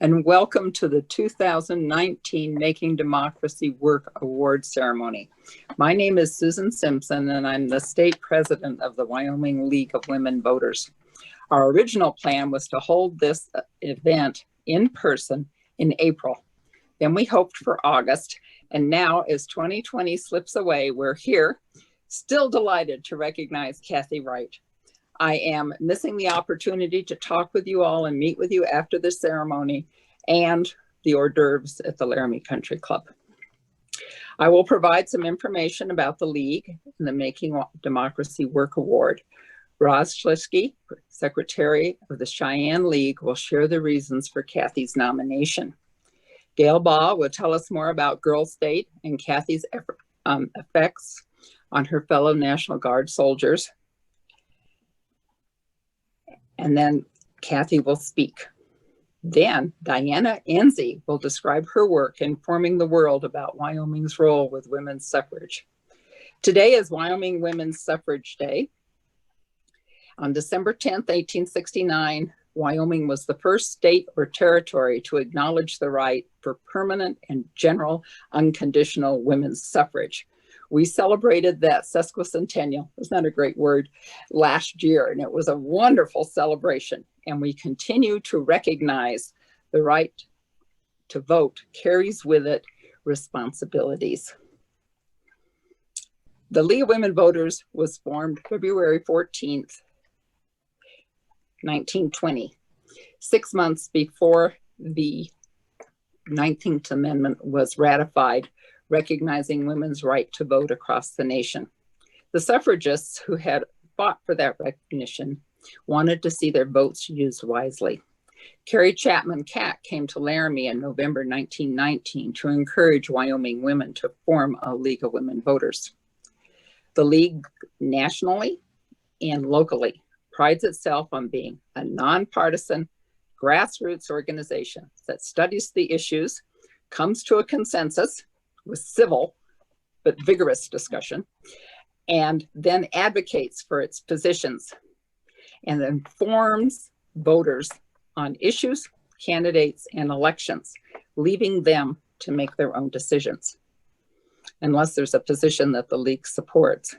and welcome to the 2019 Making Democracy Work Award ceremony. My name is Susan Simpson, and I'm the state president of the Wyoming League of Women Voters. Our original plan was to hold this event in person in April. Then we hoped for August, and now as 2020 slips away, we're here, still delighted to recognize Kathy Wright. I am missing the opportunity to talk with you all and meet with you after the ceremony and the hors d'oeuvres at the Laramie Country Club. I will provide some information about the League and the Making Democracy Work Award. Roz Schliske, Secretary of the Cheyenne League, will share the reasons for Kathy's nomination. Gail Baugh will tell us more about Girl State and Kathy's effects on her fellow National Guard soldiers. And then Kathy will speak. Then Diana Enzi will describe her work informing the world about Wyoming's role with women's suffrage. Today is Wyoming Women's Suffrage Day. On December 10th, 1869, Wyoming was the first state or territory to acknowledge the right for permanent and general unconditional women's suffrage. We celebrated that sesquicentennial, isn't that a great word, last year, and it was a wonderful celebration. And we continue to recognize the right to vote carries with it responsibilities. The League of Women Voters was formed February 14th, 1920, 6 months before the 19th Amendment was ratified, recognizing women's right to vote across the nation. The suffragists who had fought for that recognition wanted to see their votes used wisely. Carrie Chapman Catt came to Laramie in November 1919 to encourage Wyoming women to form a League of Women Voters. The League nationally and locally prides itself on being a nonpartisan, grassroots organization that studies the issues, comes to a consensus with civil but vigorous discussion, and then advocates for its positions and informs voters on issues, candidates, and elections, leaving them to make their own decisions, unless there's a position that the League supports.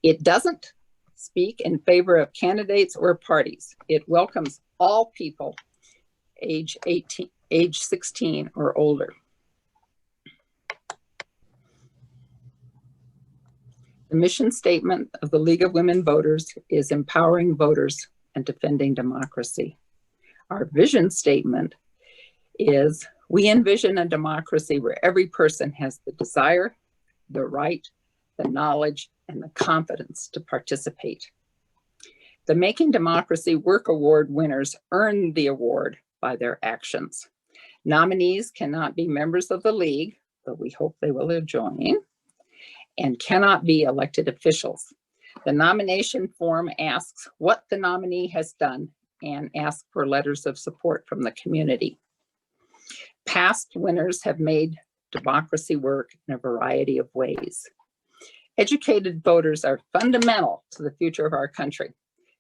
It doesn't speak in favor of candidates or parties. It welcomes all people age 16 or older. The mission statement of the League of Women Voters is empowering voters and defending democracy. Our vision statement is we envision a democracy where every person has the desire, the right, the knowledge, and the confidence to participate. The Making Democracy Work Award winners earn the award by their actions. Nominees cannot be members of the League, but we hope they will join, and cannot be elected officials. The nomination form asks what the nominee has done and asks for letters of support from the community. Past winners have made democracy work in a variety of ways. Educated voters are fundamental to the future of our country.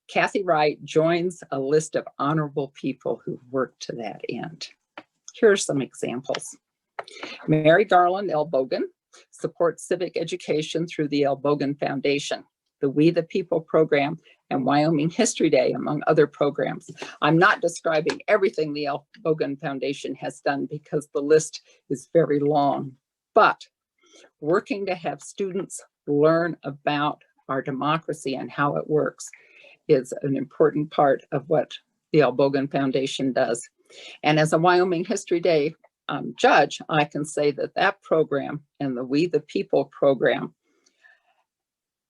Kathy Wright joins a list of honorable people who've worked to that end. Here are some examples. Mary Garland L. Bogan supports civic education through the L. Bogan Foundation, the We the People program, and Wyoming History Day, among other programs. I'm not describing everything the L. Bogan Foundation has done because the list is very long, but working to have students learn about our democracy and how it works is an important part of what the L. Bogan Foundation does. And as a Wyoming History Day judge, I can say that that program and the We the People program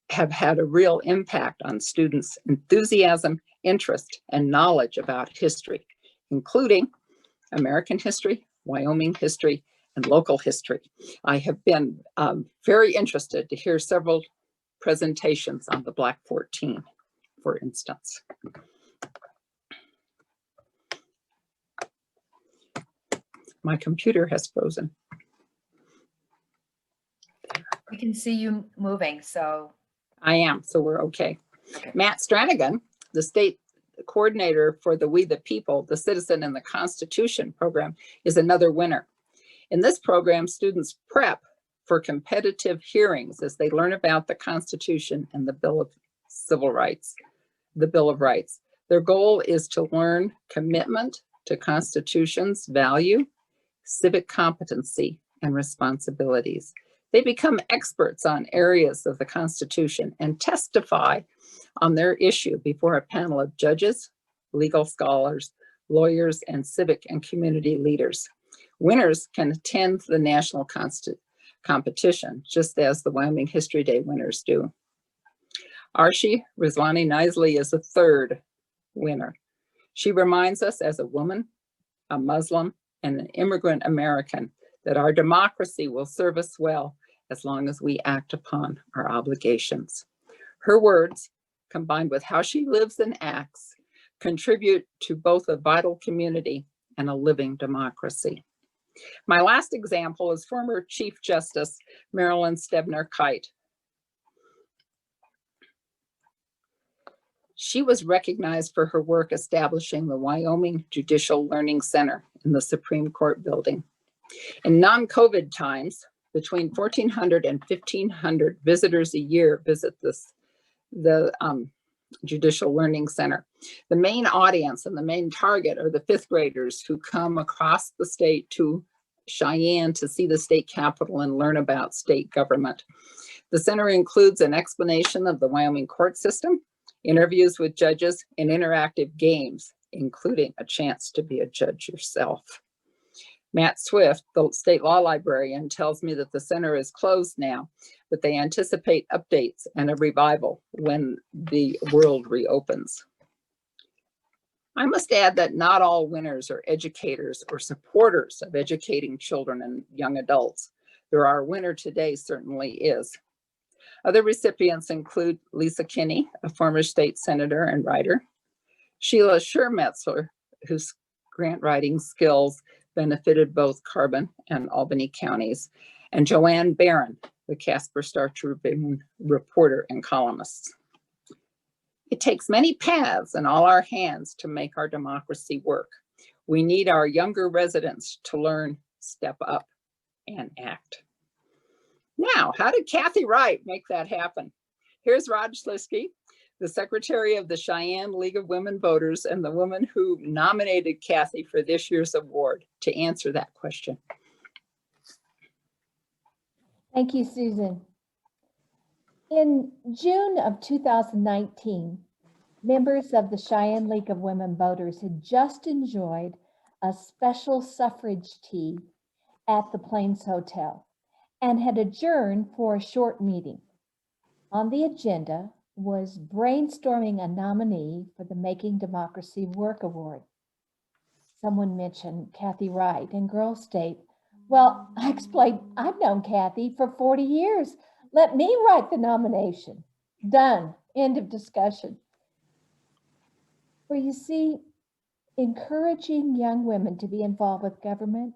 have had a real impact on students' enthusiasm, interest, and knowledge about history, including American history, Wyoming history, and local history. I have been very interested to hear several presentations on the Black 14, for instance. My computer has frozen. We can see you moving, so. I am, so we're okay. Matt Stranagan, the state coordinator for the We the People, the Citizen and the Constitution program, is another winner. In this program, students prep for competitive hearings as they learn about the Constitution and the Bill of Civil Rights, the Bill of Rights. Their goal is to learn commitment to Constitution's value, civic competency, and responsibilities. They become experts on areas of the Constitution and testify on their issue before a panel of judges, legal scholars, lawyers, and civic and community leaders. Winners can attend the national competition, just as the Wyoming History Day winners do. Arshi Rizwani Nisley is a third winner. She reminds us as a woman, a Muslim, and an immigrant American that our democracy will serve us well as long as we act upon our obligations. Her words, combined with how she lives and acts, contribute to both a vital community and a living democracy. My last example is former Chief Justice Marilyn Stebner Kite. She was recognized for her work establishing the Wyoming Judicial Learning Center in the Supreme Court building. In non-COVID times, between 1,400 and 1,500 visitors a year visit the Judicial Learning Center. The main audience and the main target are the fifth graders who come across the state to Cheyenne to see the state capitol and learn about state government. The center includes an explanation of the Wyoming court system, interviews with judges, and interactive games, including a chance to be a judge yourself. Matt Swift, the state law librarian, tells me that the center is closed now, but they anticipate updates and a revival when the world reopens. I must add that not all winners are educators or supporters of educating children and young adults. Our winner today certainly is. Other recipients include Lisa Kinney, a former state senator and writer, Sheila Schermetzler, whose grant writing skills benefited both Carbon and Albany counties, and Joanne Barron, the Casper Star Tribune reporter and columnist. It takes many paths in all our hands to make our democracy work. We need our younger residents to learn, step up, and act. Now, how did Kathy Wright make that happen? Here's Rod Schlisky, the secretary of the Cheyenne League of Women Voters and the woman who nominated Kathy for this year's award, to answer that question. Thank you, Susan. In June of 2019, members of the Cheyenne League of Women Voters had just enjoyed a special suffrage tea at the Plains Hotel and had adjourned for a short meeting. On the agenda was brainstorming a nominee for the Making Democracy Work Award. Someone mentioned Kathy Wright in Girl State. Well, I explained, I've known Kathy for 40 years. Let me write the nomination. Done. End of discussion. For you see, encouraging young women to be involved with government,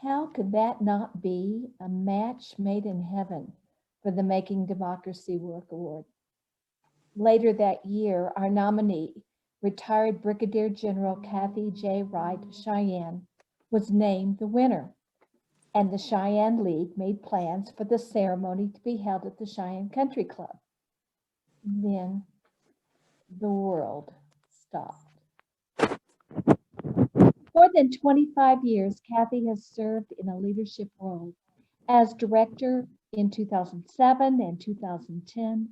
how could that not be a match made in heaven for the Making Democracy Work Award? Later that year, our nominee, retired Brigadier General Kathy J. Wright of Cheyenne, was named the winner, and the Cheyenne League made plans for the ceremony to be held at the Cheyenne Country Club. Then the world stopped. More than 25 years, Kathy has served in a leadership role as director in 2007 and 2010,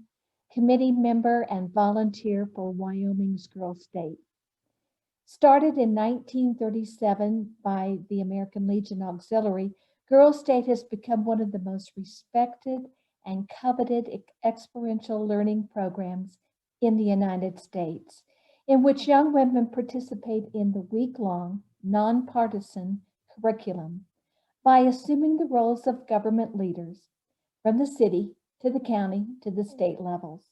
committee member and volunteer for Wyoming's Girl State. Started in 1937 by the American Legion Auxiliary, Girl State has become one of the most respected and coveted experiential learning programs in the United States, in which young women participate in the week-long, nonpartisan curriculum by assuming the roles of government leaders from the city to the county to the state levels.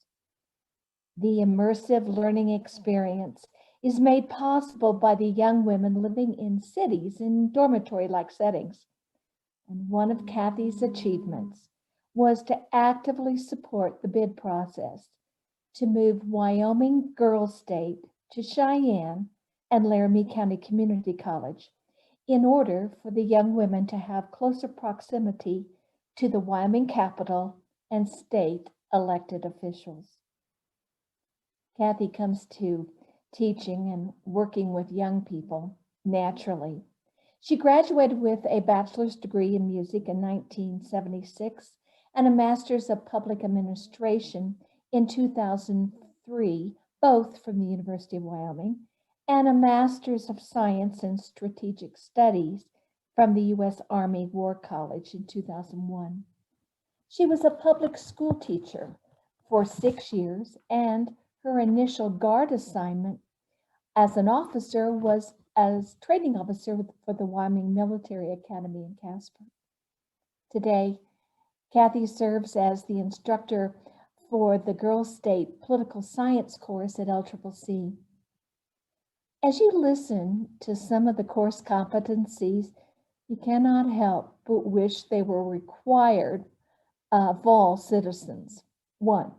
The immersive learning experience is made possible by the young women living in cities in dormitory-like settings. And one of Kathy's achievements was to actively support the bid process to move Wyoming Girl State to Cheyenne and Laramie County Community College in order for the young women to have closer proximity to the Wyoming Capitol and state elected officials. Kathy comes to teaching and working with young people naturally. She graduated with a bachelor's degree in music in 1976 and a master's of public administration in 2003, both from the University of Wyoming, and a master's of science in strategic studies from the U.S. Army War College in 2001. She was a public school teacher for 6 years, and her initial Guard assignment as an officer was as training officer for the Wyoming Military Academy in Casper. Today, Kathy serves as the instructor for the Girls State Political Science course at LCCC. As you listen to some of the course competencies, you cannot help but wish they were required of all citizens. 1.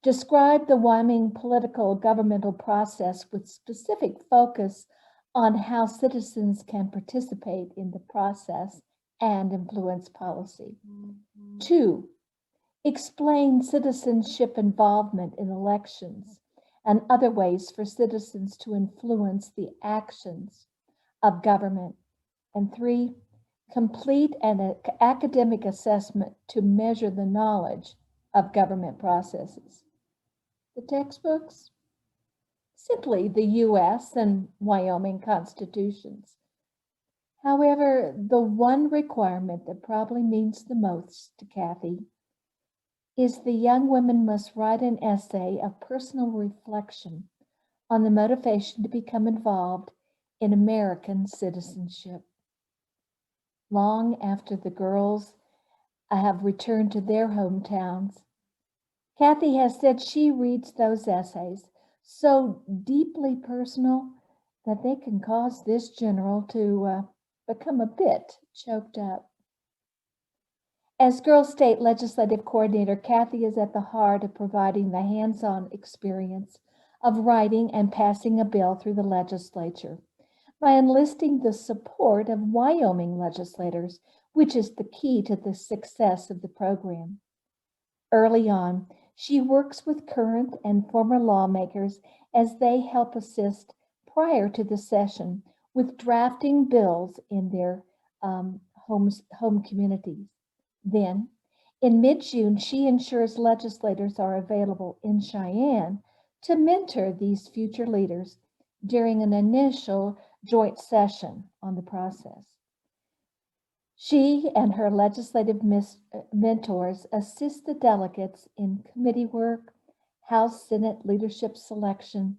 Describe the Wyoming political governmental process with specific focus on how citizens can participate in the process and influence policy. 2. Explain citizenship involvement in elections and other ways for citizens to influence the actions of government. And 3. Complete an academic assessment to measure the knowledge of government processes. The textbooks? Simply the U.S. and Wyoming constitutions. However, the one requirement that probably means the most to Kathy is the young women must write an essay of personal reflection on the motivation to become involved in American citizenship. Long after the girls have returned to their hometowns, Kathy has said she reads those essays so deeply personal that they can cause this general to become a bit choked up. As Girls State Legislative Coordinator, Kathy is at the heart of providing the hands-on experience of writing and passing a bill through the legislature by enlisting the support of Wyoming legislators, which is the key to the success of the program. Early on, she works with current and former lawmakers as they help assist prior to the session with drafting bills in their home communities. Then, in mid-June, she ensures legislators are available in Cheyenne to mentor these future leaders during an initial joint session on the process. She and her legislative mentors assist the delegates in committee work, House Senate leadership selection,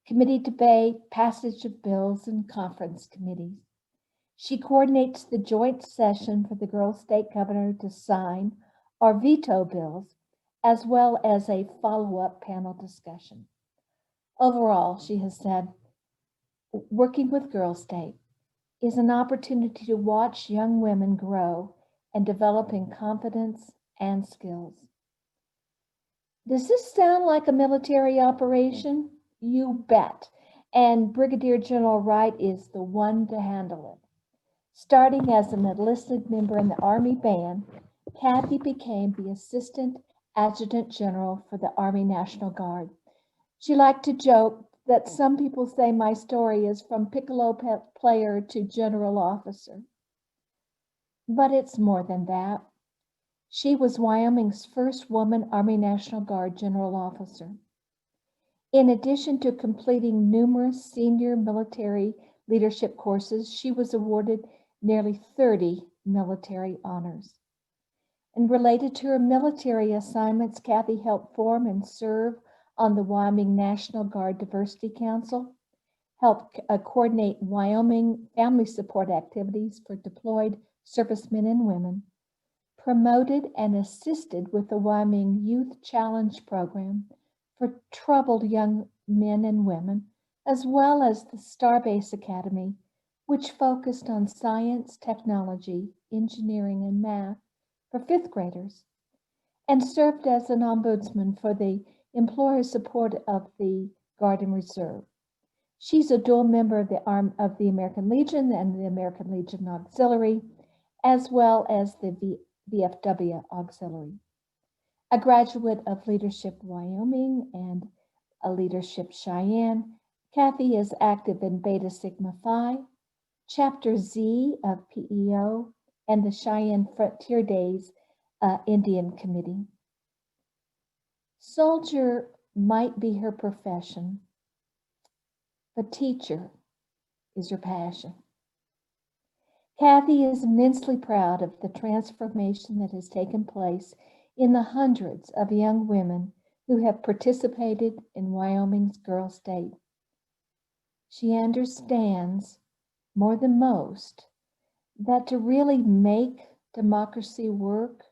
committee debate, passage of bills, and conference committees. She coordinates the joint session for the Girls State Governor to sign or veto bills, as well as a follow-up panel discussion. Overall, she has said, working with Girls State is an opportunity to watch young women grow and develop in confidence and skills. Does this sound like a military operation? You bet. And Brigadier General Wright is the one to handle it. Starting as an enlisted member in the Army Band, Kathy became the Assistant Adjutant General for the Army National Guard. She liked to joke that some people say my story is from piccolo player to general officer. But it's more than that. She was Wyoming's first woman Army National Guard general officer. In addition to completing numerous senior military leadership courses, she was awarded nearly 30 military honors. And related to her military assignments, Kathy helped form and serve on the Wyoming National Guard Diversity Council, helped coordinate Wyoming family support activities for deployed servicemen and women, promoted and assisted with the Wyoming Youth Challenge Program for troubled young men and women, as well as the Starbase Academy, which focused on science, technology, engineering, and math for fifth graders, and served as an ombudsman for the employer support of the Guard and Reserve. She's a dual member of the American Legion and the American Legion Auxiliary, as well as the VFW Auxiliary. A graduate of Leadership Wyoming and a Leadership Cheyenne, Kathy is active in Beta Sigma Phi, Chapter Z of PEO, and the Cheyenne Frontier Days Indian Committee. Soldier might be her profession, but teacher is her passion. Kathy is immensely proud of the transformation that has taken place in the hundreds of young women who have participated in Wyoming's Girl State. She understands more than most that to really make democracy work,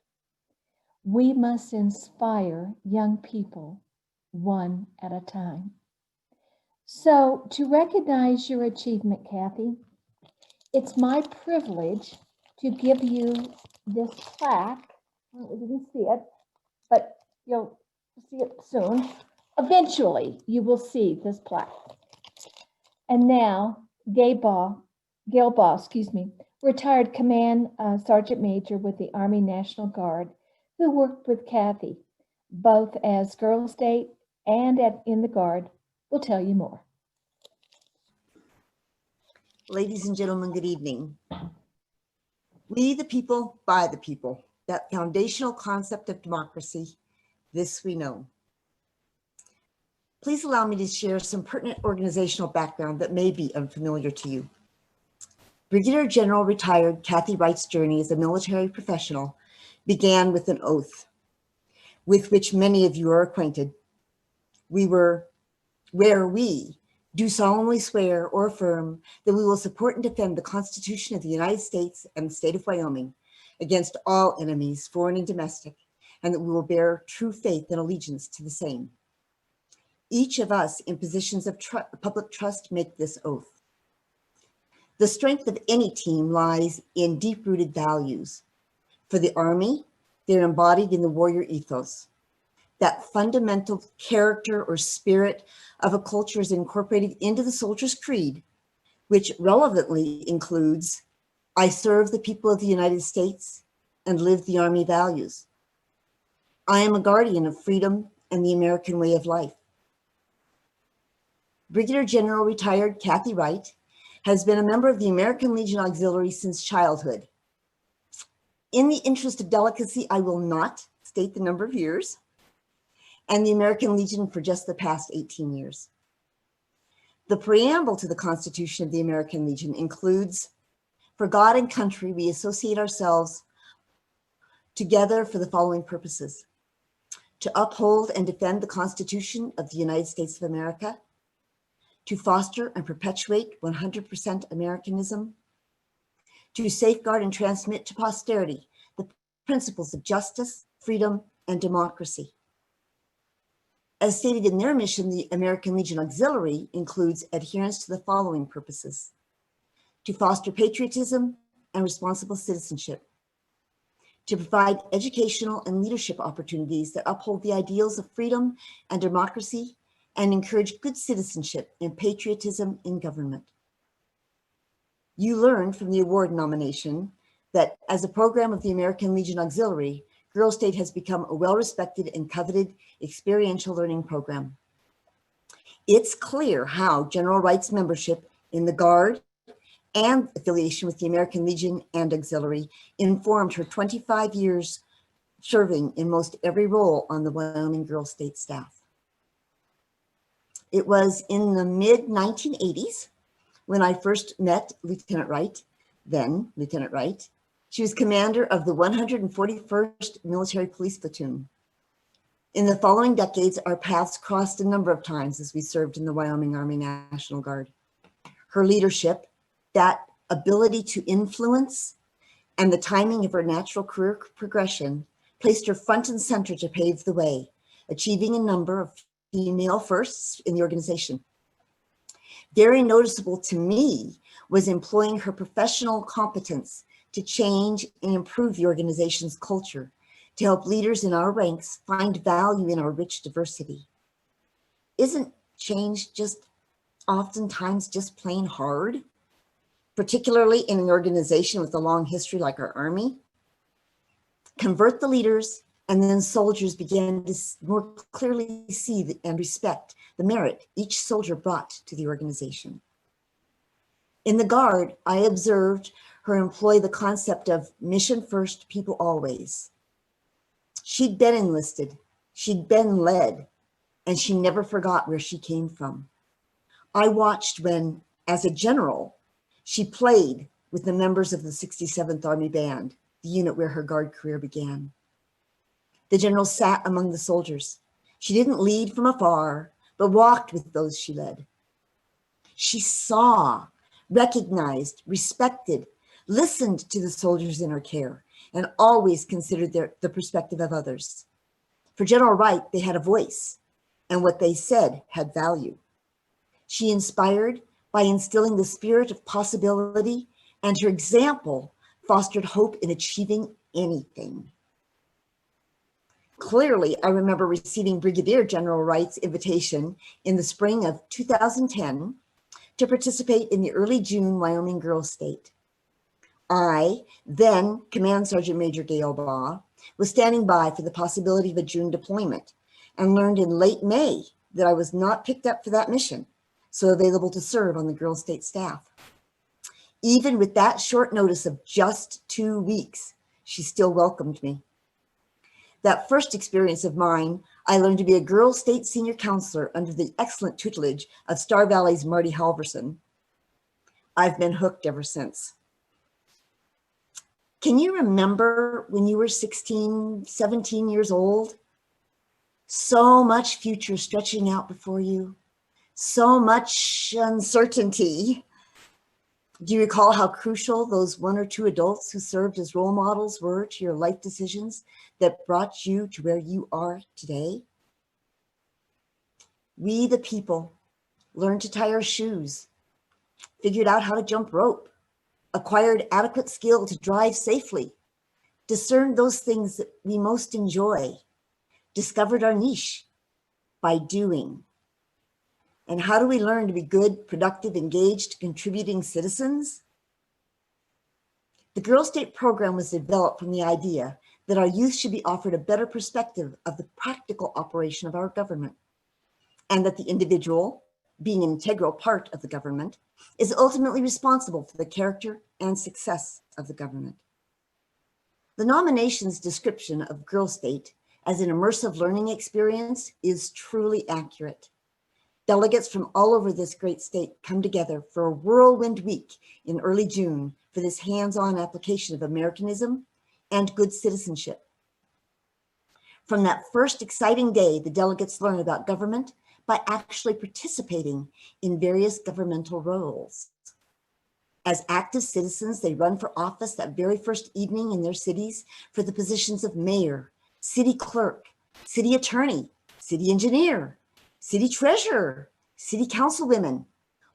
we must inspire young people one at a time. So to recognize your achievement, Kathy, it's my privilege to give you this plaque. Well, we didn't see it, but you'll see it soon. Eventually, you will see this plaque. And now, Gail Baugh, retired Command Sergeant Major with the Army National Guard, who worked with Kathy, both as Girl State and in the Guard, will tell you more. Ladies and gentlemen, good evening. We the people, by the people, that foundational concept of democracy, this we know. Please allow me to share some pertinent organizational background that may be unfamiliar to you. Brigadier General retired Kathy Wright's journey as a military professional began with an oath, with which many of you are acquainted. Where we do solemnly swear or affirm that we will support and defend the Constitution of the United States and the state of Wyoming against all enemies, foreign and domestic, and that we will bear true faith and allegiance to the same. Each of us in positions of public trust make this oath. The strength of any team lies in deep-rooted values. For the Army, they're embodied in the warrior ethos. That fundamental character or spirit of a culture is incorporated into the soldier's creed, which relevantly includes, I serve the people of the United States and live the Army values. I am a guardian of freedom and the American way of life. Brigadier General retired Kathy Wright has been a member of the American Legion Auxiliary since childhood. In the interest of delicacy, I will not state the number of years, and the American Legion for just the past 18 years. The preamble to the Constitution of the American Legion includes, for God and country, we associate ourselves together for the following purposes: to uphold and defend the Constitution of the United States of America, to foster and perpetuate 100% Americanism, to safeguard and transmit to posterity the principles of justice, freedom, and democracy. As stated in their mission, the American Legion Auxiliary includes adherence to the following purposes: to foster patriotism and responsible citizenship, to provide educational and leadership opportunities that uphold the ideals of freedom and democracy and encourage good citizenship and patriotism in government. You learned from the award nomination that as a program of the American Legion Auxiliary, Girl State has become a well-respected and coveted experiential learning program. It's clear how General Wright's membership in the Guard and affiliation with the American Legion and Auxiliary informed her 25 years serving in most every role on the Wyoming Girl State staff. It was in the mid-1980s when I first met Lieutenant Wright, then Lieutenant Wright. She was commander of the 141st Military Police Platoon. In the following decades, our paths crossed a number of times as we served in the Wyoming Army National Guard. Her leadership, that ability to influence, and the timing of her natural career progression placed her front and center to pave the way, achieving a number of female firsts in the organization. Very noticeable to me was employing her professional competence to change and improve the organization's culture, to help leaders in our ranks find value in our rich diversity. Isn't change just oftentimes just plain hard, particularly in an organization with a long history like our Army. Convert the leaders, and then soldiers began to more clearly see and respect the merit each soldier brought to the organization. In the Guard, I observed her employ the concept of mission first, people always. She'd been enlisted, she'd been led, and she never forgot where she came from. I watched when, as a general, she played with the members of the 67th Army Band, the unit where her Guard career began. The general sat among the soldiers. She didn't lead from afar, but walked with those she led. She saw, recognized, respected, listened to the soldiers in her care, and always considered the perspective of others. For General Wright, they had a voice, and what they said had value. She inspired by instilling the spirit of possibility, and her example fostered hope in achieving anything. Clearly, I remember receiving Brigadier General Wright's invitation in the spring of 2010 to participate in the early June Wyoming Girls State. I, then Command Sergeant Major Gail Baugh, was standing by for the possibility of a June deployment and learned in late May that I was not picked up for that mission, so available to serve on the Girls State staff. Even with that short notice of just 2 weeks, she still welcomed me. That first experience of mine, I learned to be a Girls State senior counselor under the excellent tutelage of Star Valley's Marty Halverson. I've been hooked ever since. Can you remember when you were 16, 17 years old? So much future stretching out before you, so much uncertainty. Do you recall how crucial those 1 or 2 adults who served as role models were to your life decisions that brought you to where you are today? We, the people, learned to tie our shoes, figured out how to jump rope, acquired adequate skill to drive safely, discerned those things that we most enjoy, discovered our niche by doing. And how do we learn to be good, productive, engaged, contributing citizens? The Girls State program was developed from the idea that our youth should be offered a better perspective of the practical operation of our government, and that the individual, being an integral part of the government, is ultimately responsible for the character and success of the government. The nomination's description of Girls State as an immersive learning experience is truly accurate. Delegates from all over this great state come together for a whirlwind week in early June for this hands-on application of Americanism and good citizenship. From that first exciting day, the delegates learn about government by actually participating in various governmental roles. As active citizens, they run for office that very first evening in their cities for the positions of mayor, city clerk, city attorney, city engineer, city treasurer, city councilwomen,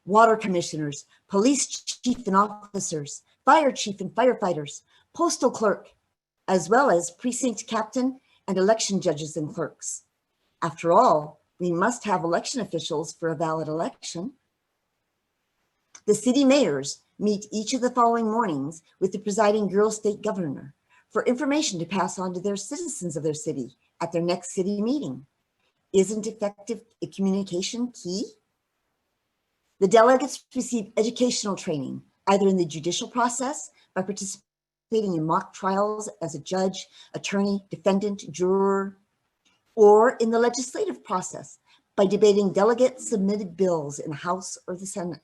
water commissioners, police chief and officers, fire chief and firefighters, postal clerk, as well as precinct captain and election judges and clerks. After all, we must have election officials for a valid election. The city mayors meet each of the following mornings with the presiding Girls State governor for information to pass on to their citizens of their city at their next city meeting. Isn't effective communication key? The delegates receive educational training, either in the judicial process by participating in mock trials as a judge, attorney, defendant, juror, or in the legislative process by debating delegate-submitted bills in the House or the Senate,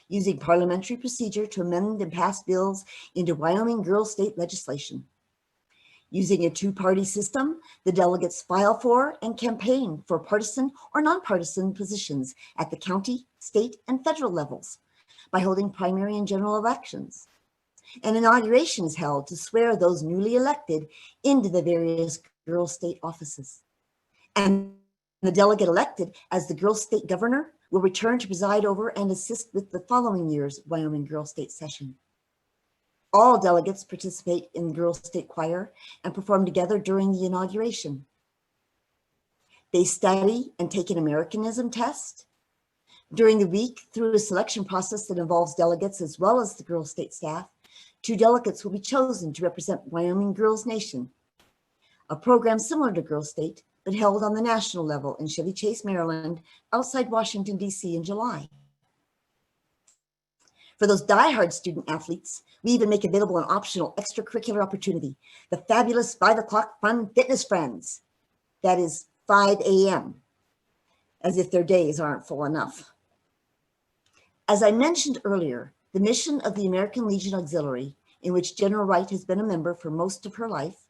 using parliamentary procedure to amend and pass bills into Wyoming Girls State legislation. Using a two-party system, the delegates file for and campaign for partisan or nonpartisan positions at the county, state, and federal levels by holding primary and general elections. An inauguration is held to swear those newly elected into the various Girls State offices. And the delegate elected as the Girls State governor will return to preside over and assist with the following year's Wyoming Girls State session. All delegates participate in the Girls State Choir and perform together during the inauguration. They study and take an Americanism test, During the week, through a selection process that involves delegates as well as the Girls State staff, 2 delegates will be chosen to represent Wyoming Girls Nation, a program similar to Girls State, but held on the national level in Chevy Chase, Maryland, outside Washington, D.C. in July. For those diehard student athletes, we even make available an optional extracurricular opportunity, the fabulous 5 o'clock fun fitness friends. That is 5 a.m., as if their days aren't full enough. As I mentioned earlier, the mission of the American Legion Auxiliary, in which General Wright has been a member for most of her life,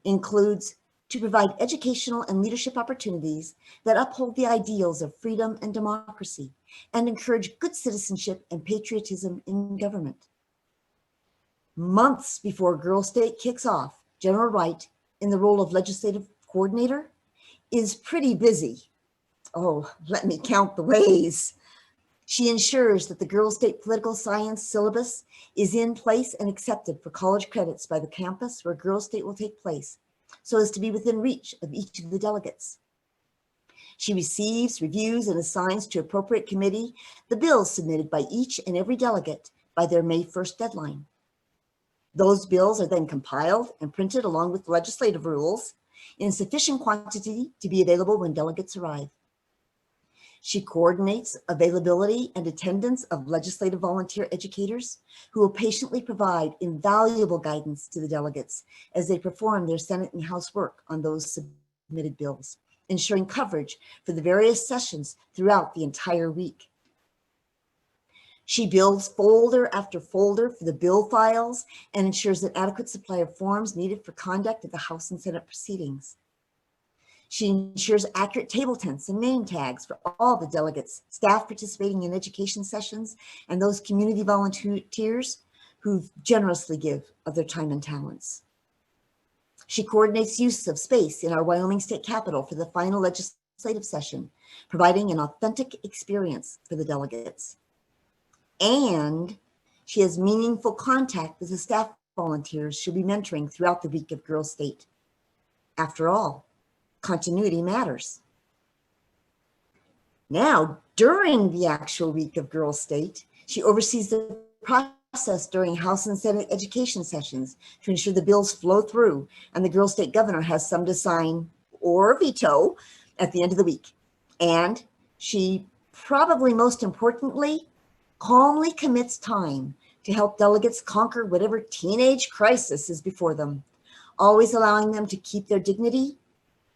includes to provide educational and leadership opportunities that uphold the ideals of freedom and democracy and encourage good citizenship and patriotism in government. Months before Girls State kicks off, General Wright, in the role of legislative coordinator, is pretty busy. Oh, let me count the ways. She ensures that the Girls State political science syllabus is in place and accepted for college credits by the campus where Girls State will take place, so as to be within reach of each of the delegates. She receives, reviews, and assigns to appropriate committee the bills submitted by each and every delegate by their May 1st deadline. Those bills are then compiled and printed along with legislative rules in sufficient quantity to be available when delegates arrive. She coordinates availability and attendance of legislative volunteer educators who will patiently provide invaluable guidance to the delegates as they perform their Senate and House work on those submitted bills, ensuring coverage for the various sessions throughout the entire week. She builds folder after folder for the bill files and ensures an adequate supply of forms needed for conduct of the House and Senate proceedings. She ensures accurate table tents and name tags for all the delegates, staff participating in education sessions, and those community volunteers who generously give of their time and talents. She coordinates use of space in our Wyoming State Capitol for the final legislative session, providing an authentic experience for the delegates. And she has meaningful contact with the staff volunteers she'll be mentoring throughout the week of Girls State. After all, continuity matters. Now, during the actual week of Girls State, she oversees the process during House and Senate education sessions to ensure the bills flow through and the Girls State governor has some to sign or veto at the end of the week. And she, probably most importantly, calmly commits time to help delegates conquer whatever teenage crisis is before them, always allowing them to keep their dignity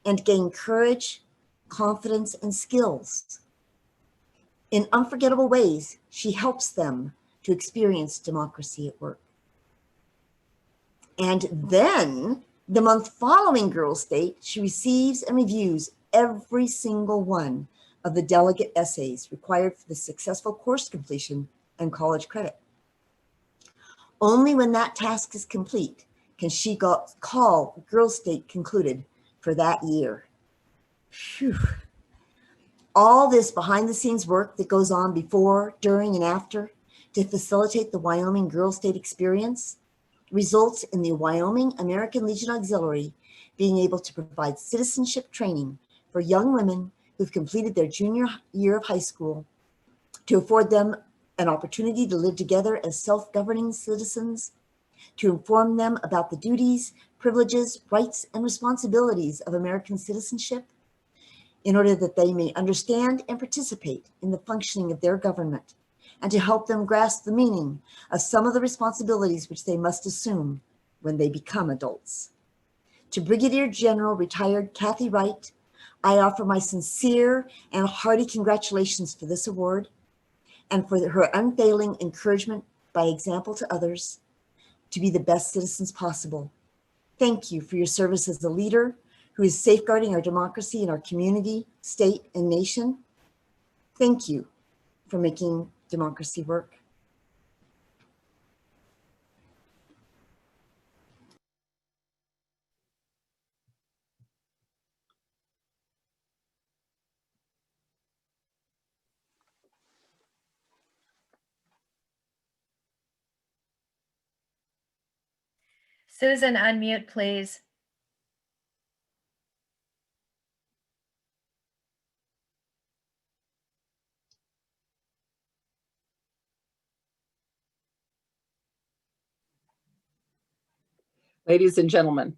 and gain courage, confidence, and skills. In unforgettable ways, she helps them to experience democracy at work. And then, the month following Girls State, she receives and reviews every single one of the delegate essays required for the successful course completion and college credit. Only when that task is complete can she call Girls State concluded for that year. Phew. All this behind the scenes work that goes on before, during, and after to facilitate the Wyoming Girls State experience results in the Wyoming American Legion Auxiliary being able to provide citizenship training for young women who've completed their junior year of high school, to afford them an opportunity to live together as self-governing citizens, to inform them about the duties, privileges, rights, and responsibilities of American citizenship in order that they may understand and participate in the functioning of their government, and to help them grasp the meaning of some of the responsibilities which they must assume when they become adults. To Brigadier General retired Kathy Wright, I offer my sincere and hearty congratulations for this award and for her unfailing encouragement by example to others to be the best citizens possible. Thank you for your service as a leader who is safeguarding our democracy in our community, state, and nation. Thank you for making democracy work. Susan, unmute, please. Ladies and gentlemen,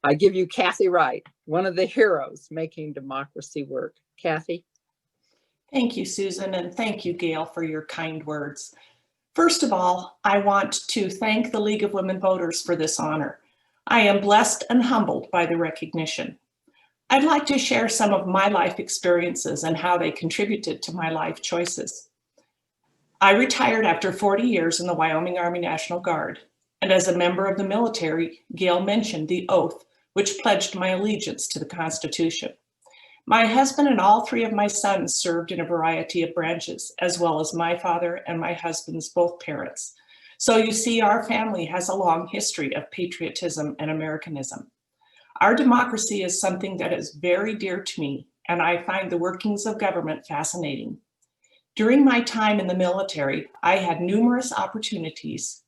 I give you Kathy Wright, one of the heroes making democracy work. Kathy. Thank you, Susan, and thank you, Gail, for your kind words. First of all, I want to thank the League of Women Voters for this honor. I am blessed and humbled by the recognition. I'd like to share some of my life experiences and how they contributed to my life choices. I retired after 40 years in the Wyoming Army National Guard, and as a member of the military, Gail mentioned the oath, which pledged my allegiance to the Constitution. My husband and all three of my sons served in a variety of branches, as well as my father and my husband's both parents. So you see, our family has a long history of patriotism and Americanism. Our democracy is something that is very dear to me, and I find the workings of government fascinating. During my time in the military, I had numerous opportunities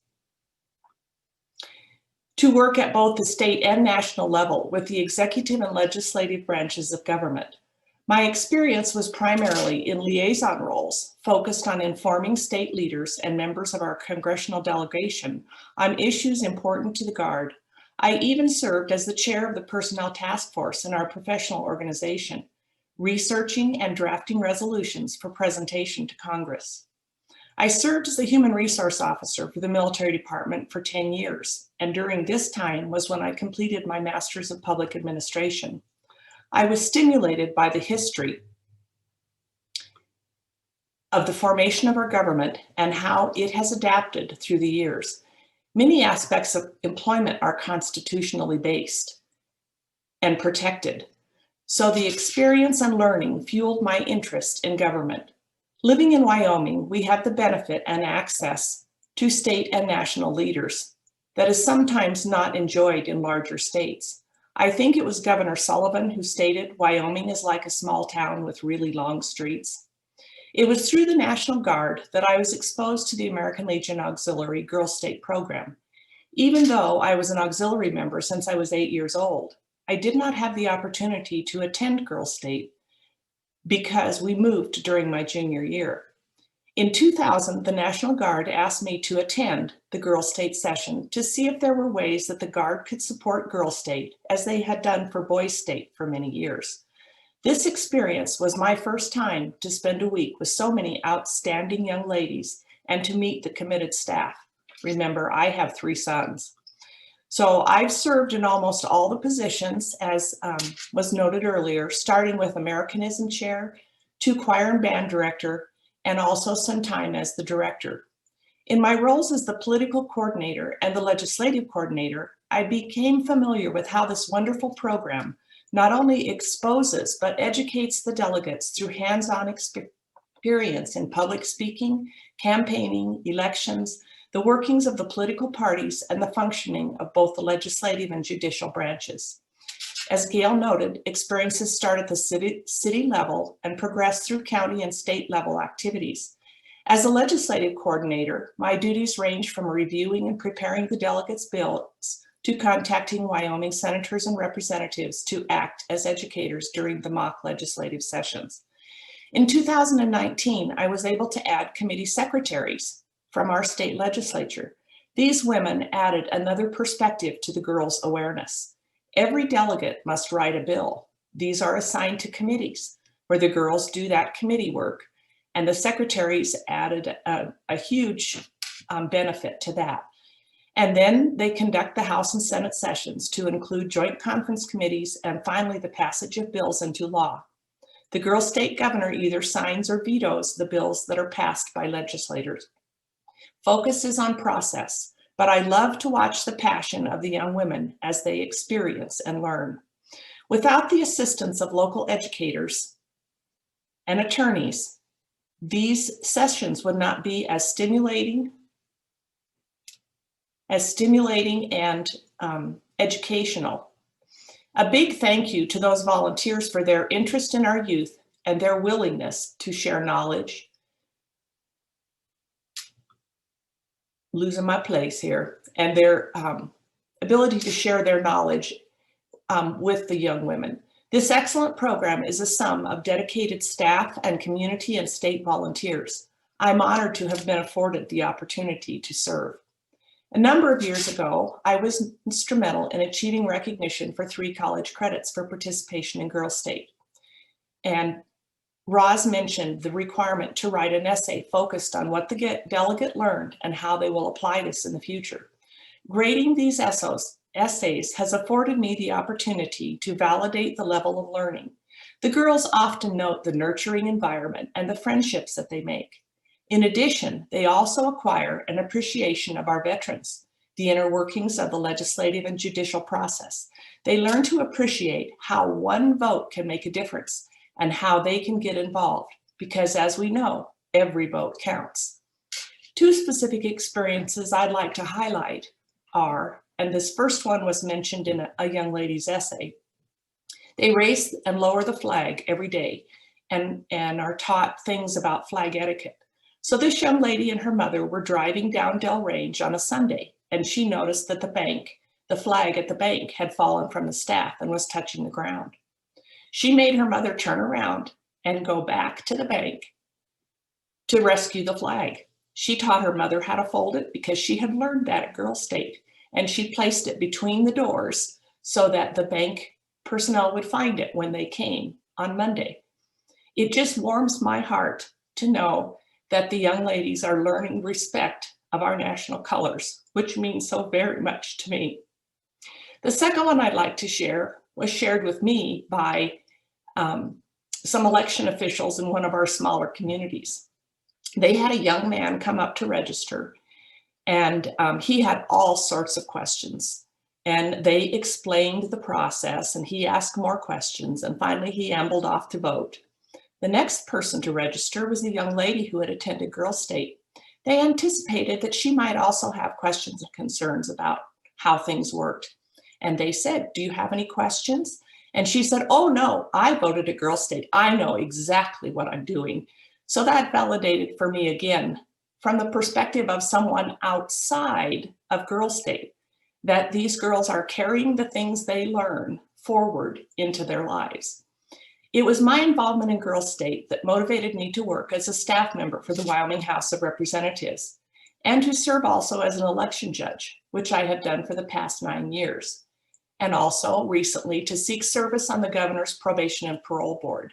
to work at both the state and national level with the executive and legislative branches of government. My experience was primarily in liaison roles focused on informing state leaders and members of our congressional delegation on issues important to the Guard. I even served as the chair of the Personnel Task Force in our professional organization, researching and drafting resolutions for presentation to Congress. I served as the Human Resource Officer for the Military Department for 10 years, and during this time was when I completed my Master's of Public Administration. I was stimulated by the history of the formation of our government and how it has adapted through the years. Many aspects of employment are constitutionally based and protected, so the experience and learning fueled my interest in government. Living in Wyoming, we have the benefit and access to state and national leaders that is sometimes not enjoyed in larger states. I think it was Governor Sullivan who stated, "Wyoming is like a small town with really long streets." It was through the National Guard that I was exposed to the American Legion Auxiliary Girl State program. Even though I was an auxiliary member since I was 8 years old, I did not have the opportunity to attend Girl State because we moved during my junior year. In 2000, the National Guard asked me to attend the Girl State session to see if there were ways that the Guard could support Girl State as they had done for Boys State for many years. This experience was my first time to spend a week with so many outstanding young ladies and to meet the committed staff. Remember, I have 3 sons. So I've served in almost all the positions, as was noted earlier, starting with Americanism Chair to Choir and Band Director, and also some time as the Director. In my roles as the Political Coordinator and the Legislative Coordinator, I became familiar with how this wonderful program not only exposes, but educates the delegates through hands-on experience in public speaking, campaigning, elections, the workings of the political parties, and the functioning of both the legislative and judicial branches. As Gail noted, experiences start at the city level and progress through county and state level activities. As a legislative coordinator, my duties range from reviewing and preparing the delegates' bills to contacting Wyoming senators and representatives to act as educators during the mock legislative sessions. In 2019, I was able to add committee secretaries from our state legislature. These women added another perspective to the girls' awareness. Every delegate must write a bill. These are assigned to committees where the girls do that committee work, and the secretaries added a huge benefit to that. And then they conduct the House and Senate sessions to include joint conference committees and finally the passage of bills into law. The girl state governor either signs or vetoes the bills that are passed by legislators. Focus is on process, but I love to watch the passion of the young women as they experience and learn. Without the assistance of local educators and attorneys, these sessions would not be as stimulating and educational. A big thank you to those volunteers for their interest in our youth and their willingness to share knowledge. Losing my place here, and their ability to share their knowledge with the young women. This excellent program is a sum of dedicated staff and community and state volunteers. I'm honored to have been afforded the opportunity to serve. A number of years ago, I was instrumental in achieving recognition for 3 college credits for participation in Girl State. And Roz mentioned the requirement to write an essay focused on what the delegate learned and how they will apply this in the future. Grading these essays has afforded me the opportunity to validate the level of learning. The girls often note the nurturing environment and the friendships that they make. In addition, they also acquire an appreciation of our veterans, the inner workings of the legislative and judicial process. They learn to appreciate how one vote can make a difference and how they can get involved, because as we know, every vote counts. 2 specific experiences I'd like to highlight are, and this first one was mentioned in a young lady's essay, they raise and lower the flag every day and are taught things about flag etiquette. So this young lady and her mother were driving down Del Range on a Sunday, and she noticed that the flag at the bank had fallen from the staff and was touching the ground. She made her mother turn around and go back to the bank to rescue the flag. She taught her mother how to fold it because she had learned that at Girl State, and she placed it between the doors so that the bank personnel would find it when they came on Monday. It just warms my heart to know that the young ladies are learning respect of our national colors, which means so very much to me. The second one I'd like to share was shared with me by some election officials in one of our smaller communities. They had a young man come up to register, and he had all sorts of questions. And they explained the process, and he asked more questions, and finally he ambled off to vote. The next person to register was a young lady who had attended Girl State. They anticipated that she might also have questions and concerns about how things worked. And they said, "Do you have any questions?" And she said, "Oh no, I voted at Girl State. I know exactly what I'm doing." So that validated for me again, from the perspective of someone outside of Girl State, that these girls are carrying the things they learn forward into their lives. It was my involvement in Girl State that motivated me to work as a staff member for the Wyoming House of Representatives and to serve also as an election judge, which I have done for the past 9 years, and also recently to seek service on the Governor's Probation and Parole Board.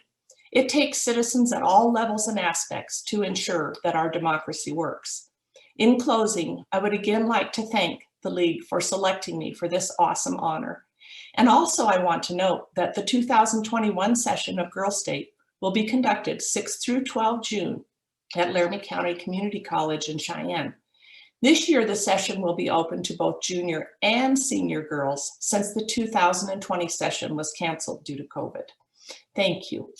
It takes citizens at all levels and aspects to ensure that our democracy works. In closing, I would again like to thank the League for selecting me for this awesome honor. And also I want to note that the 2021 session of Girl State will be conducted 6th through 12 June at Laramie County Community College in Cheyenne. This year, the session will be open to both junior and senior girls since the 2020 session was canceled due to COVID. Thank you.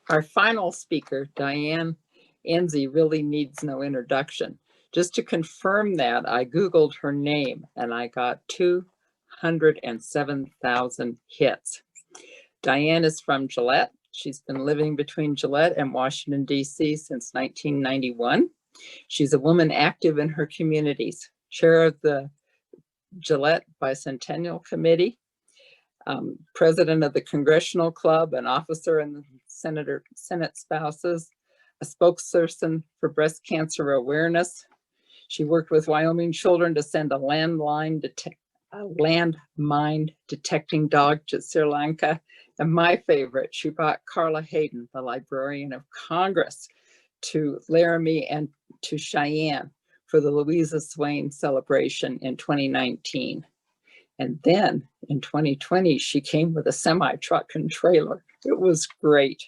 Our final speaker, Diane Enzi, really needs no introduction. Just to confirm that, I Googled her name and I got 207,000 hits. Diane is from Gillette. She's been living between Gillette and Washington, D.C. since 1991. She's a woman active in her communities, chair of the Gillette Bicentennial Committee, president of the Congressional Club, an officer in the Senate Spouses, a spokesperson for breast cancer awareness. She worked with Wyoming children to send a landmine detecting dog to Sri Lanka. And my favorite, she brought Carla Hayden, the Librarian of Congress, to Laramie and to Cheyenne for the Louisa Swain celebration in 2019. And then in 2020, she came with a semi-truck and trailer. It was great.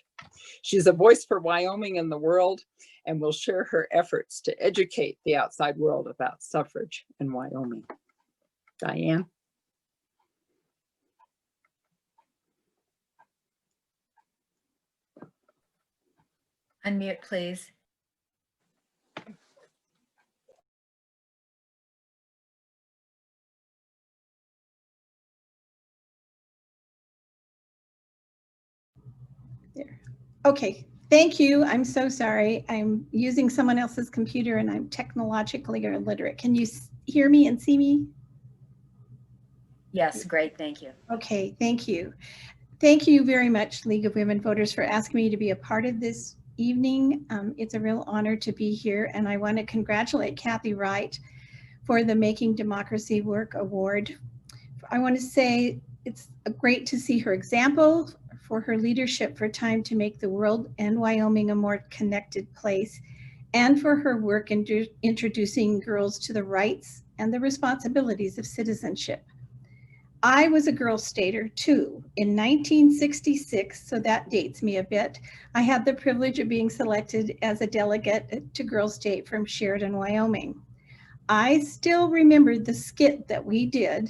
She's a voice for Wyoming in the world and will share her efforts to educate the outside world about suffrage in Wyoming. Diane. Unmute, please. There. Okay, thank you. I'm so sorry. I'm using someone else's computer and I'm technologically illiterate. Can you hear me and see me? Yes, great, thank you. Okay, thank you. Thank you very much, League of Women Voters, for asking me to be a part of this evening. It's a real honor to be here, and I want to congratulate Kathy Wright for the Making Democracy Work Award. I want to say it's great to see her example, for her leadership for time to make the world and Wyoming a more connected place, and for her work in introducing girls to the rights and the responsibilities of citizenship. I was a Girl Stater too. In 1966, so that dates me a bit, I had the privilege of being selected as a delegate to Girl State from Sheridan, Wyoming. I still remember the skit that we did,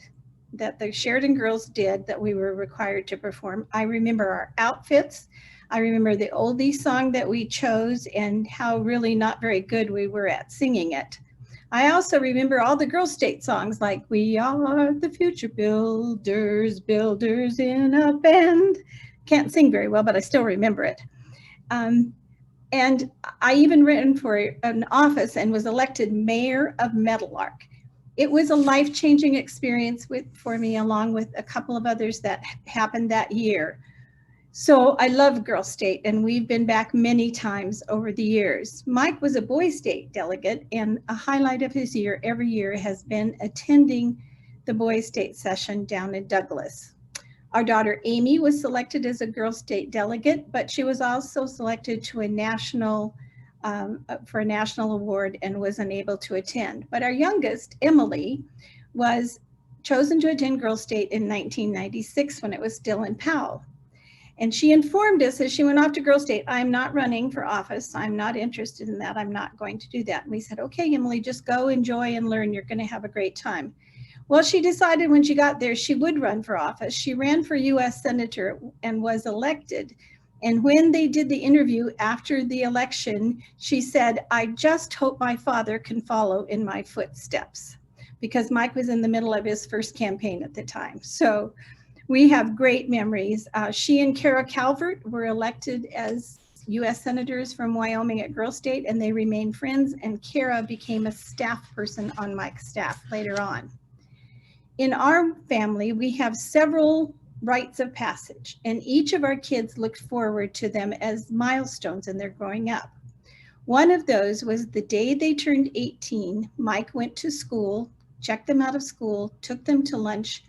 that the Sheridan girls did, that we were required to perform. I remember our outfits. I remember the oldie song that we chose and how really not very good we were at singing it. I also remember all the Girl State songs like "We Are the Future Builders, Builders in a Band." Can't sing very well, but I still remember it. And I even ran for an office and was elected mayor of Meadowlark. It was a life-changing experience for me, along with a couple of others that happened that year. So I love Girl State, and we've been back many times over the years. Mike was a Boy State delegate, and a highlight of his year every year has been attending the Boy State session down in Douglas. Our daughter Amy was selected as a Girl State delegate, but she was also selected to a national for a national award and was unable to attend. But our youngest, Emily, was chosen to attend Girl State in 1996 when it was still in Powell. And she informed us as she went off to Girl State, "I'm not running for office. I'm not interested in that. I'm not going to do that." And we said, "Okay, Emily, just go enjoy and learn. You're going to have a great time." Well, she decided when she got there she would run for office. She ran for U.S. Senator and was elected. And when they did the interview after the election, she said, "I just hope my father can follow in my footsteps," because Mike was in the middle of his first campaign at the time. So we have great memories. She and Kara Calvert were elected as U.S. Senators from Wyoming at Girl State, and they remained friends, and Kara became a staff person on Mike's staff later on. In our family, we have several rites of passage, and each of our kids looked forward to them as milestones in their growing up. One of those was the day they turned 18, Mike went to school, checked them out of school, took them to lunch,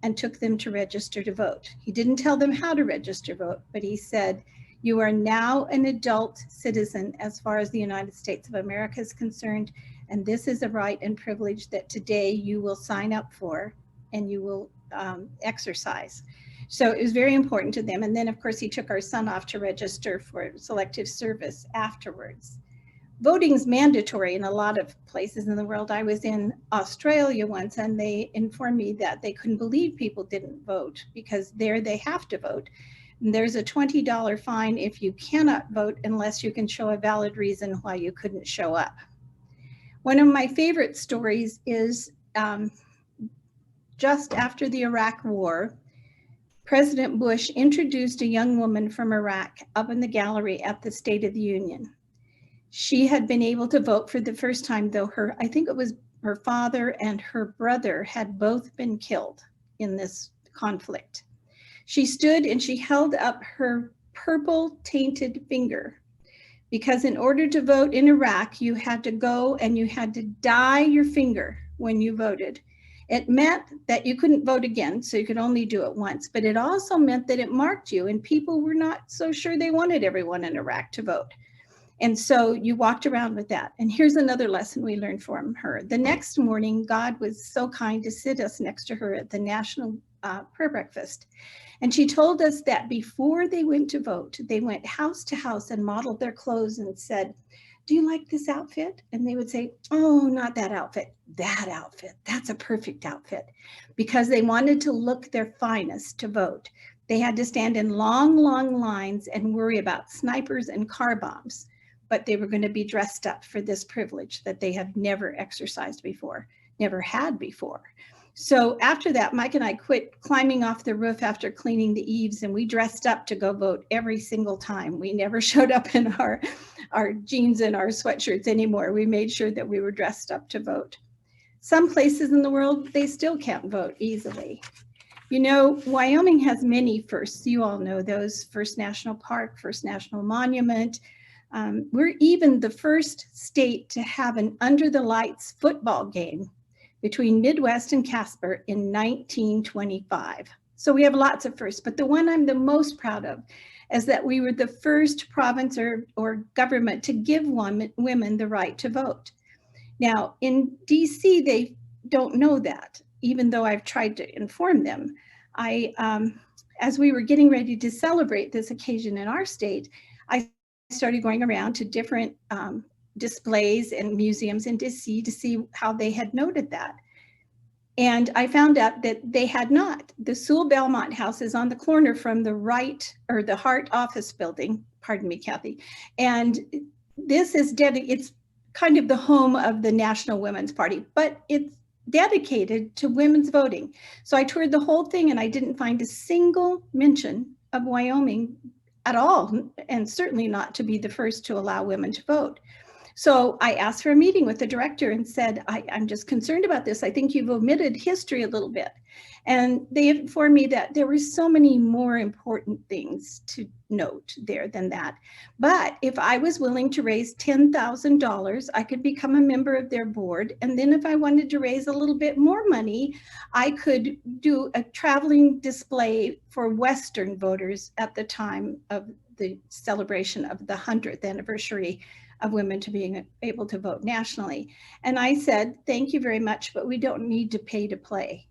and took them to register to vote. He didn't tell them how to register to vote, but he said, "You are now an adult citizen as far as the United States of America is concerned, and this is a right and privilege that today you will sign up for and you will exercise." So it was very important to them. And then of course he took our son off to register for selective service afterwards. Voting's mandatory in a lot of places in the world. I was in Australia once and they informed me that they couldn't believe people didn't vote because there they have to vote. And there's a $20 fine if you cannot vote unless you can show a valid reason why you couldn't show up. One of my favorite stories is just after the Iraq War, President Bush introduced a young woman from Iraq up in the gallery at the State of the Union. She had been able to vote for the first time, though I think it was her father and her brother had both been killed in this conflict. She stood and she held up her purple tainted finger because in order to vote in Iraq, you had to go and you had to dye your finger when you voted. It meant that you couldn't vote again, so you could only do it once, but it also meant that it marked you and people were not so sure they wanted everyone in Iraq to vote. And so you walked around with that. And here's another lesson we learned from her. The next morning, God was so kind to sit us next to her at the National Prayer Breakfast. And she told us that before they went to vote, they went house to house and modeled their clothes and said, "Do you like this outfit?" And they would say, "Oh, not that outfit, that outfit. That's a perfect outfit." Because they wanted to look their finest to vote. They had to stand in long, long lines and worry about snipers and car bombs. But they were going to be dressed up for this privilege that they have never exercised before, never had before. So after that, Mike and I quit climbing off the roof after cleaning the eaves, and we dressed up to go vote every single time. We never showed up in our jeans and our sweatshirts anymore. We made sure that we were dressed up to vote. Some places in the world, they still can't vote easily. You know, Wyoming has many firsts. You all know those: First National Park, First National Monument. We're even the first state to have an under the lights football game between Midwest and Casper in 1925. So we have lots of firsts, but the one I'm the most proud of is that we were the first province or government to give women the right to vote. Now in DC, they don't know that, even though I've tried to inform them. As we were getting ready to celebrate this occasion in our state, I started going around to different displays and museums in DC to see how they had noted that. And I found out that they had not. The Sewell Belmont House is on the corner from the the Hart office building, pardon me, Kathy. And this is it's kind of the home of the National Women's Party, but it's dedicated to women's voting. So I toured the whole thing and I didn't find a single mention of Wyoming at all, and certainly not to be the first to allow women to vote. So I asked for a meeting with the director and said, I'm just concerned about this. I think you've omitted history a little bit. And they informed me that there were so many more important things to note there than that. But if I was willing to raise $10,000, I could become a member of their board. And then if I wanted to raise a little bit more money, I could do a traveling display for Western voters at the time of the celebration of the 100th anniversary of women to being able to vote nationally. And I said, thank you very much, but we don't need to pay to play.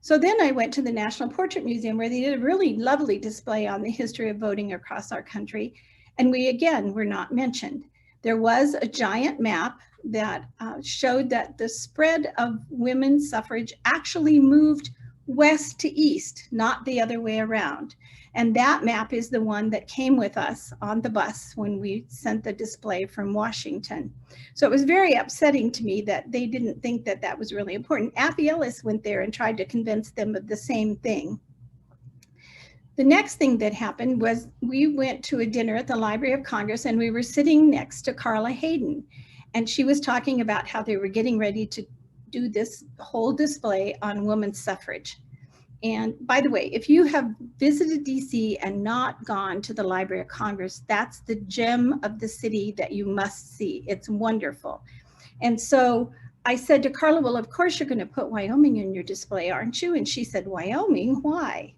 So then I went to the National Portrait Museum, where they did a really lovely display on the history of voting across our country. And we, again, were not mentioned. There was a giant map that showed that the spread of women's suffrage actually moved west to east, not the other way around. And that map is the one that came with us on the bus when we sent the display from Washington. So it was very upsetting to me that they didn't think that that was really important. Affie Ellis went there and tried to convince them of the same thing. The next thing that happened was we went to a dinner at the Library of Congress, and we were sitting next to Carla Hayden. And she was talking about how they were getting ready to do this whole display on women's suffrage. And by the way, if you have visited DC and not gone to the Library of Congress, that's the gem of the city that you must see. It's wonderful. And so I said to Carla, well, of course you're going to put Wyoming in your display, aren't you? And she said, Wyoming, why?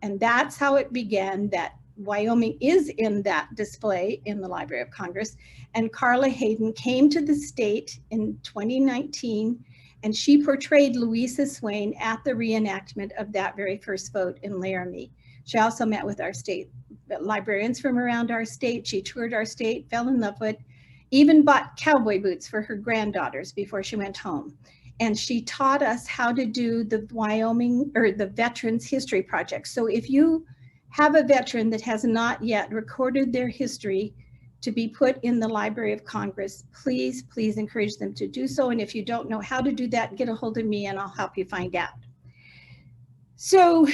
And that's how it began, that Wyoming is in that display in the Library of Congress. And Carla Hayden came to the state in 2019, and she portrayed Louisa Swain at the reenactment of that very first vote in Laramie. She also met with our state librarians from around our state. She toured our state, fell in love with it, even bought cowboy boots for her granddaughters before she went home. And she taught us how to do the Wyoming, or the Veterans History Project. So if you have a veteran that has not yet recorded their history to be put in the Library of Congress, please, please encourage them to do so. And if you don't know how to do that, get a hold of me and I'll help you find out. So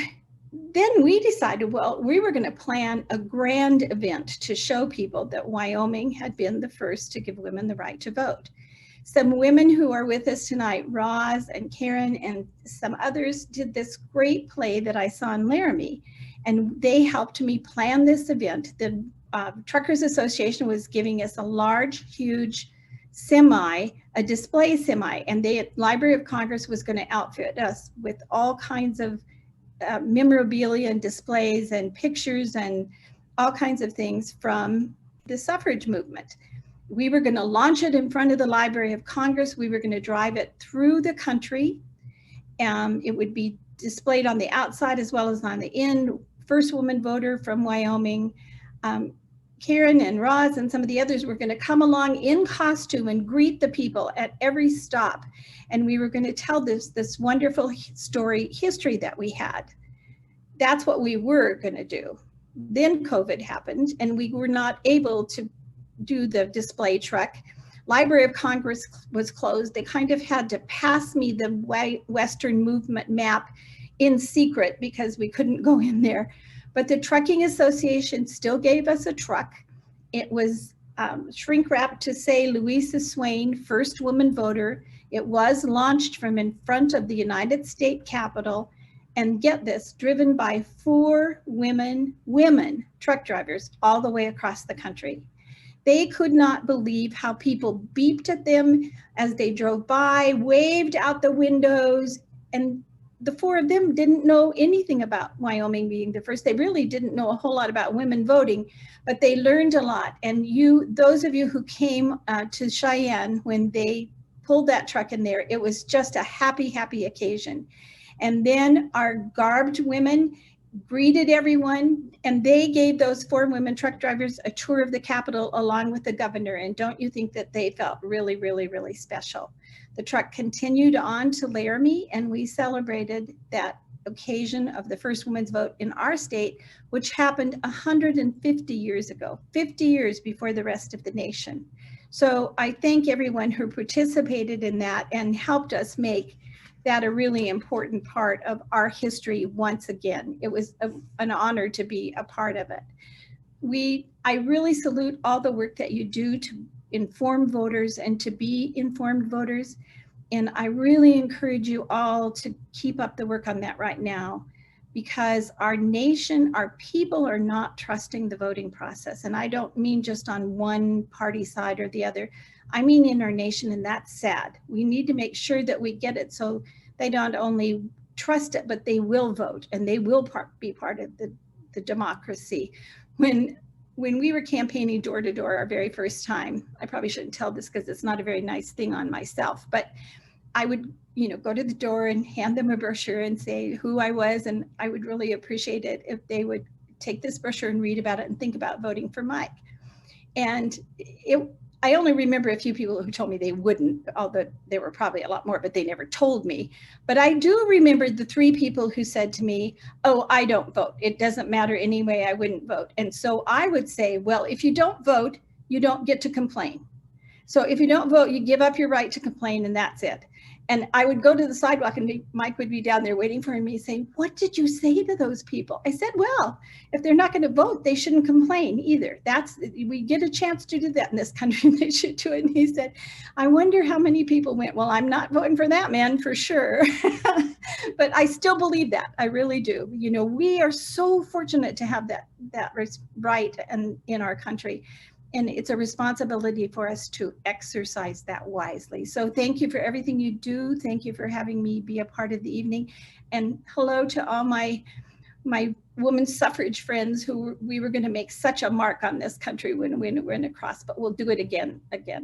then we decided, well, we were going to plan a grand event to show people that Wyoming had been the first to give women the right to vote. Some women who are with us tonight, Roz and Karen and some others, did this great play that I saw in Laramie, and they helped me plan this event. The Truckers Association was giving us a large, huge semi, a display semi, and the Library of Congress was going to outfit us with all kinds of memorabilia and displays and pictures and all kinds of things from the suffrage movement. We were going to launch it in front of the Library of Congress. We were going to drive it through the country. It would be displayed on the outside as well as on the in. First woman voter from Wyoming. Karen and Roz and some of the others were going to come along in costume and greet the people at every stop. And we were going to tell this wonderful history that we had. That's what we were going to do. Then COVID happened and we were not able to do the display truck. Library of Congress was closed. They kind of had to pass me the Western movement map in secret because we couldn't go in there. But the Trucking Association still gave us a truck. It was shrink wrapped to say Louisa Swain, first woman voter, It was launched from in front of the United States Capitol, and get this, driven by 4 women truck drivers all the way across the country. They could not believe how people beeped at them as they drove by, waved out the windows, and the 4 of them didn't know anything about Wyoming being the first. They really didn't know a whole lot about women voting, but they learned a lot. And those of you who came to Cheyenne when they pulled that truck in there, it was just a happy, happy occasion. And then our garbed women greeted everyone, and they gave those 4 women truck drivers a tour of the Capitol along with the governor. And don't you think that they felt really, really, really special? The truck continued on to Laramie, and we celebrated that occasion of the first women's vote in our state, which happened 150 years ago, 50 years before the rest of the nation. So I thank everyone who participated in that and helped us make that a really important part of our history once again. It was an honor to be a part of it. I really salute all the work that you do to inform voters and to be informed voters. And I really encourage you all to keep up the work on that right now, because our nation, our people are not trusting the voting process. And I don't mean just on one party side or the other. I mean in our nation, and that's sad. We need to make sure that we get it so they don't only trust it, but they will vote, and they will be part of the democracy. When we were campaigning door to door our very first time, I probably shouldn't tell this because it's not a very nice thing on myself, but I would, go to the door and hand them a brochure and say who I was, and I would really appreciate it if they would take this brochure and read about it and think about voting for Mike. And I only remember a few people who told me they wouldn't, although there were probably a lot more, but they never told me. But I do remember the 3 people who said to me, oh, I don't vote. It doesn't matter anyway, I wouldn't vote. And so I would say, well, if you don't vote, you don't get to complain. So if you don't vote, you give up your right to complain, and that's it. And I would go to the sidewalk and Mike would be down there waiting for me saying, what did you say to those people? I said, well, if they're not going to vote, they shouldn't complain either. We get a chance to do that in this country. They should do it. And he said, I wonder how many people went, well, I'm not voting for that man for sure. But I still believe that. I really do. We are so fortunate to have that right in our country. And it's a responsibility for us to exercise that wisely. So thank you for everything you do. Thank you for having me be a part of the evening. And hello to all my women's suffrage friends who we were going to make such a mark on this country when we went across, but we'll do it again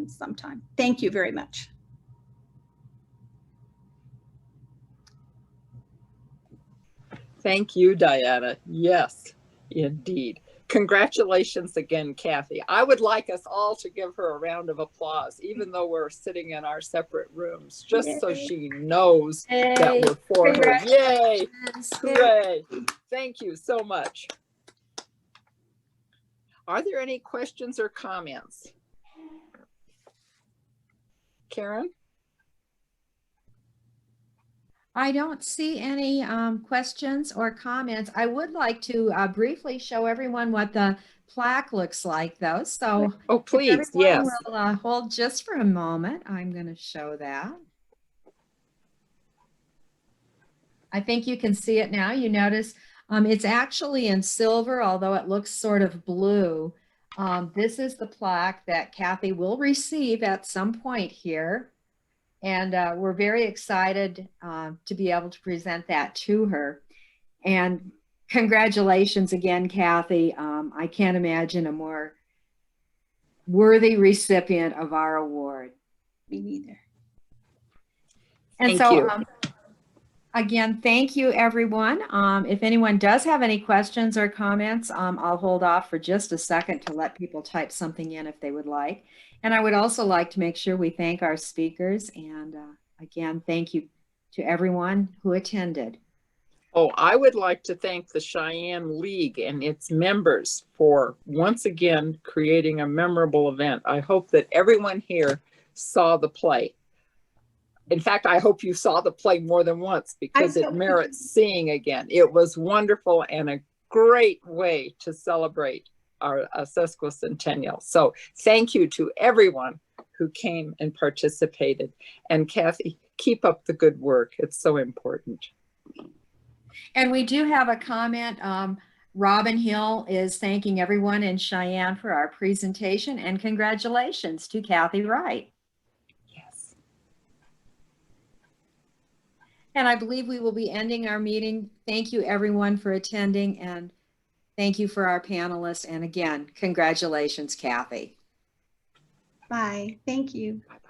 sometime. Thank you very much. Thank you, Diana. Yes, indeed. Congratulations again, Kathy. I would like us all to give her a round of applause, even though we're sitting in our separate rooms, just so she knows that we're for her. Yay! Hooray! Thank you so much. Are there any questions or comments? Karen? I don't see any questions or comments. I would like to briefly show everyone what the plaque looks like, though. So, oh, please, yes. We'll hold just for a moment. I'm going to show that. I think you can see it now. You notice it's actually in silver, although it looks sort of blue. This is the plaque that Kathy will receive at some point here. And we're very excited to be able to present that to her. And congratulations again, Kathy. I can't imagine a more worthy recipient of our award. Me neither. And thank you. Again, thank you, everyone. If anyone does have any questions or comments, I'll hold off for just a second to let people type something in if they would like. And I would also like to make sure we thank our speakers. And again, thank you to everyone who attended. Oh, I would like to thank the Cheyenne League and its members for once again creating a memorable event. I hope that everyone here saw the play. In fact, I hope you saw the play more than once because it merits seeing again. It was wonderful and a great way to celebrate our sesquicentennial. So thank you to everyone who came and participated. And Kathy, keep up the good work. It's so important. And we do have a comment. Robin Hill is thanking everyone in Cheyenne for our presentation, and congratulations to Kathy Wright. Yes. And I believe we will be ending our meeting. Thank you everyone for attending, and thank you for our panelists. And again, congratulations, Kathy. Bye. Thank you. Bye-bye.